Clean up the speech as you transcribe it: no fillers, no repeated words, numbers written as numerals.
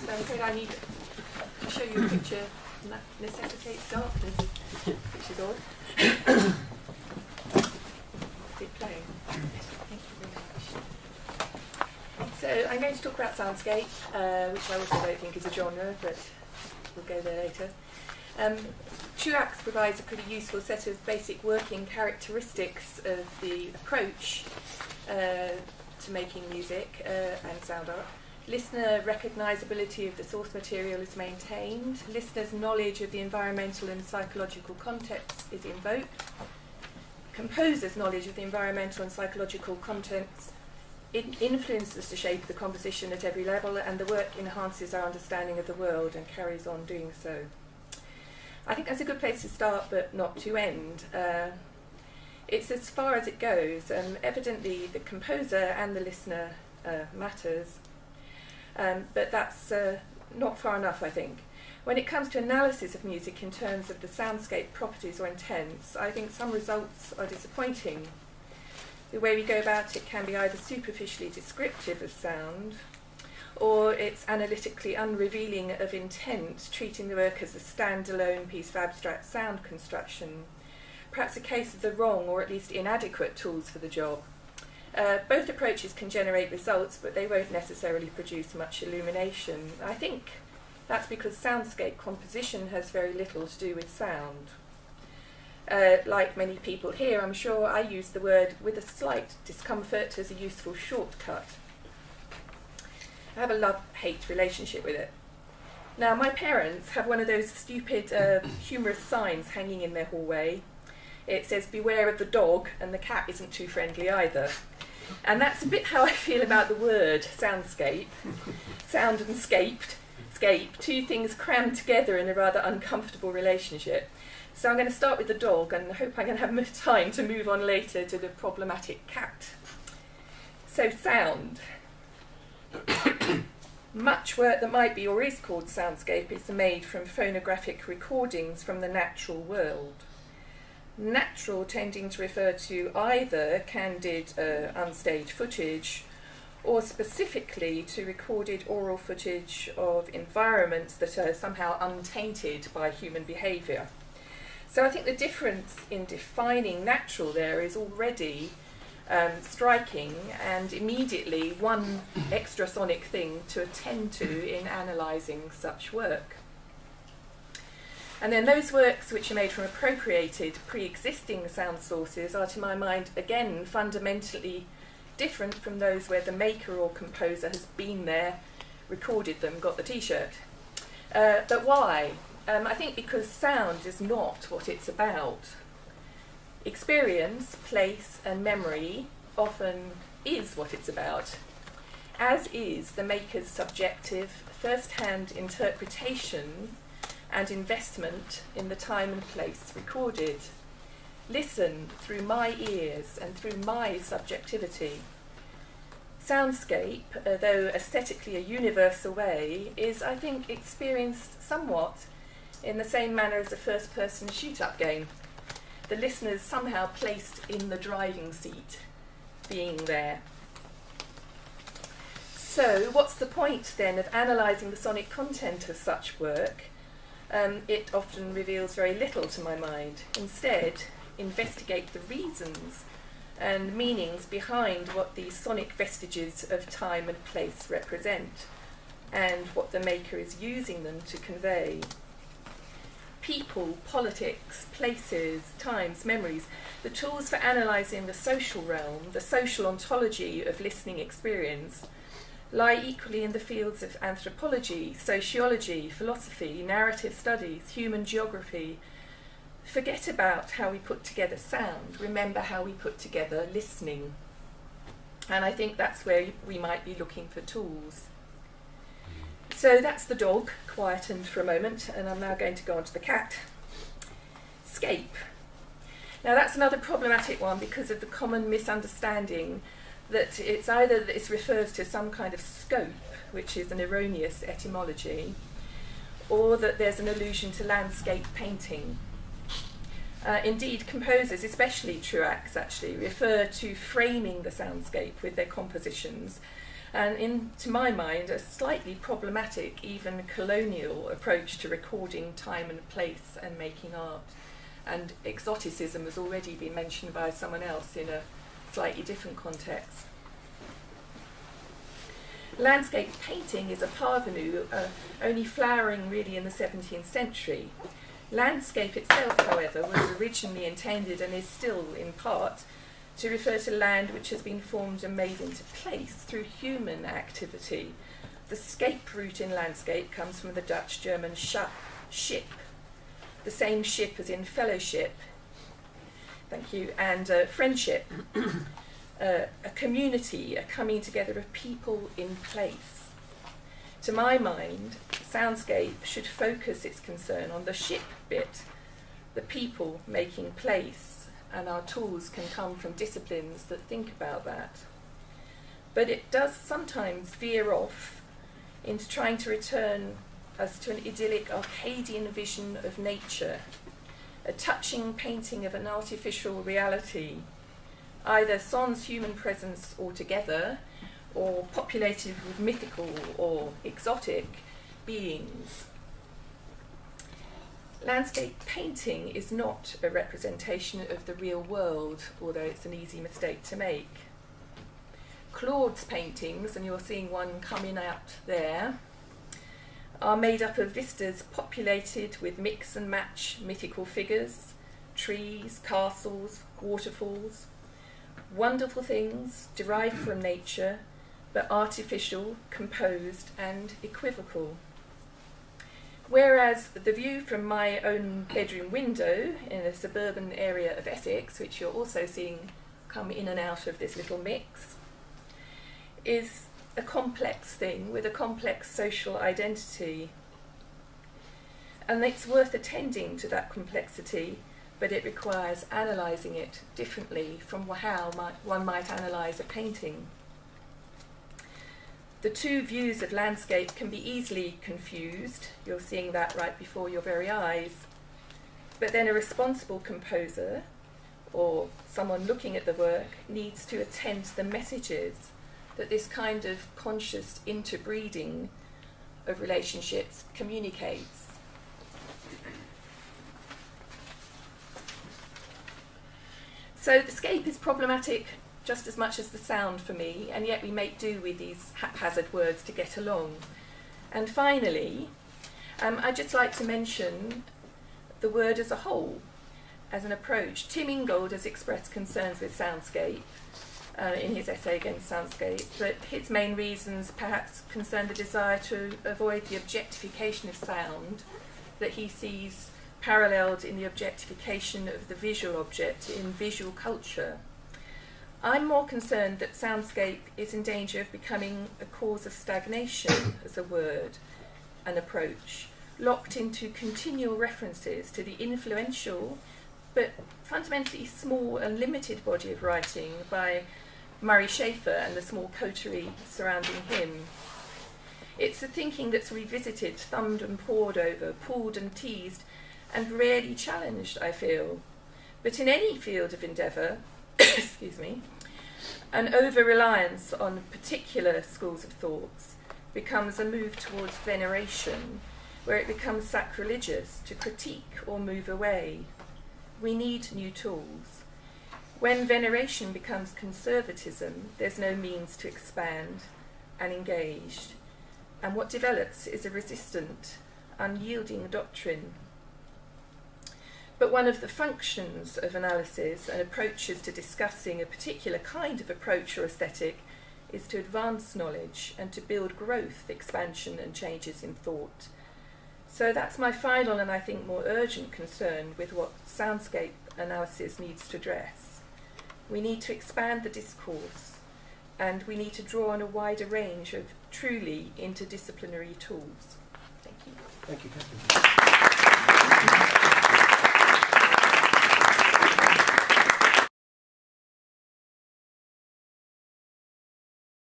So I'm afraid I need to show you a picture that necessitates darkness, which is odd. Is it playing? Thank you very much. So I'm going to talk about soundscape, which I also don't think is a genre, but we'll go there later. Truax provides a pretty useful set of basic working characteristics of the approach to making music and sound art. Listener recognisability of the source material is maintained. Listener's knowledge of the environmental and psychological context is invoked. Composer's knowledge of the environmental and psychological contents influences the shape of the composition at every level, and the work enhances our understanding of the world and carries on doing so. I think that's a good place to start, but not to end. It's as far as it goes. Evidently, the composer and the listener matters. But that's not far enough, I think. When it comes to analysis of music in terms of the soundscape properties or intents, I think some results are disappointing. The way we go about it can be either superficially descriptive of sound, or it's analytically unrevealing of intent, treating the work as a standalone piece of abstract sound construction, perhaps a case of the wrong or at least inadequate tools for the job. Both approaches can generate results, but they won't necessarily produce much illumination. I think that's because soundscape composition has very little to do with sound. Like many people here, I'm sure I use the word with a slight discomfort as a useful shortcut. I have a love-hate relationship with it. Now, my parents have one of those stupid, humorous signs hanging in their hallway. It says, "Beware of the dog," and the cat isn't too friendly either. And that's a bit how I feel about the word soundscape. Sound and scape, two things crammed together in a rather uncomfortable relationship. So I'm going to start with the dog and hope I'm going to have time to move on later to the problematic cat. So sound. Much work that might be or is called soundscape is made from phonographic recordings from the natural world. Natural tending to refer to either candid, unstaged footage, or specifically to recorded oral footage of environments that are somehow untainted by human behaviour. So I think the difference in defining natural there is already striking, and immediately one extra sonic thing to attend to in analysing such work. And then those works which are made from appropriated, pre-existing sound sources are, to my mind, again, fundamentally different from those where the maker or composer has been there, recorded them, got the t-shirt. But why? I think because sound is not what it's about. Experience, place, and memory often is what it's about, as is the maker's subjective, first-hand interpretation and investment in the time and place recorded. Listen through my ears and through my subjectivity. Soundscape, though aesthetically a universal way, is, I think, experienced somewhat in the same manner as a first-person shoot-up game. The listener's somehow placed in the driving seat, being there. So, what's the point then of analysing the sonic content of such work? It often reveals very little to my mind. Instead, investigate the reasons and meanings behind what these sonic vestiges of time and place represent, and what the maker is using them to convey. People, politics, places, times, memories, the tools for analysing the social realm, the social ontology of listening experience, lie equally in the fields of anthropology, sociology, philosophy, narrative studies, human geography. Forget about how we put together sound, remember how we put together listening. And I think that's where we might be looking for tools. So that's the dog, quietened for a moment, and I'm now going to go on to the cat. Scape. Now that's another problematic one because of the common misunderstanding that it's either that it refers to some kind of scope, which is an erroneous etymology, or that there's an allusion to landscape painting. Indeed, composers, especially Truax actually, refer to framing the soundscape with their compositions, and to my mind, a slightly problematic, even colonial approach to recording time and place and making art. And exoticism has already been mentioned by someone else in a slightly different context. Landscape painting is a parvenu, only flowering really in the 17th century. Landscape itself, however, was originally intended, and is still in part, to refer to land which has been formed and made into place through human activity. The scape root in landscape comes from the Dutch-German ship, the same ship as in fellowship, thank you, and friendship, a community, a coming together of people in place. To my mind, soundscape should focus its concern on the ship bit, the people making place, and our tools can come from disciplines that think about that. But it does sometimes veer off into trying to return us to an idyllic Arcadian vision of nature, a touching painting of an artificial reality, either sans human presence altogether, or populated with mythical or exotic beings. Landscape painting is not a representation of the real world, although it's an easy mistake to make. Claude's paintings, and you're seeing one coming out there, are made up of vistas populated with mix and match mythical figures, trees, castles, waterfalls, wonderful things derived from nature, but artificial, composed, and equivocal. Whereas the view from my own bedroom window in a suburban area of Essex, which you're also seeing come in and out of this little mix, is a complex thing with a complex social identity. And it's worth attending to that complexity, but it requires analysing it differently from how one might analyse a painting. The two views of landscape can be easily confused. You're seeing that right before your very eyes. But then a responsible composer, or someone looking at the work, needs to attend to the messages that this kind of conscious interbreeding of relationships communicates. So the scape is problematic just as much as the sound for me, and yet we make do with these haphazard words to get along. And finally, I'd just like to mention the word as a whole, as an approach. Tim Ingold has expressed concerns with soundscape in his essay against soundscape, but his main reasons perhaps concern the desire to avoid the objectification of sound that he sees paralleled in the objectification of the visual object in visual culture. I'm more concerned that soundscape is in danger of becoming a cause of stagnation as a word, an approach, locked into continual references to the influential but fundamentally small and limited body of writing by Murray Schafer and the small coterie surrounding him. It's a thinking that's revisited, thumbed and pored over, pulled and teased, and rarely challenged, I feel. But in any field of endeavour, excuse me, an over-reliance on particular schools of thoughts becomes a move towards veneration, where it becomes sacrilegious to critique or move away. We need new tools. When veneration becomes conservatism, there's no means to expand and engage, and what develops is a resistant, unyielding doctrine. But one of the functions of analysis and approaches to discussing a particular kind of approach or aesthetic is to advance knowledge and to build growth, expansion and changes in thought. So that's my final and I think more urgent concern with what soundscape analysis needs to address. We need to expand the discourse, and we need to draw on a wider range of truly interdisciplinary tools. Thank you. Thank you, Katharine.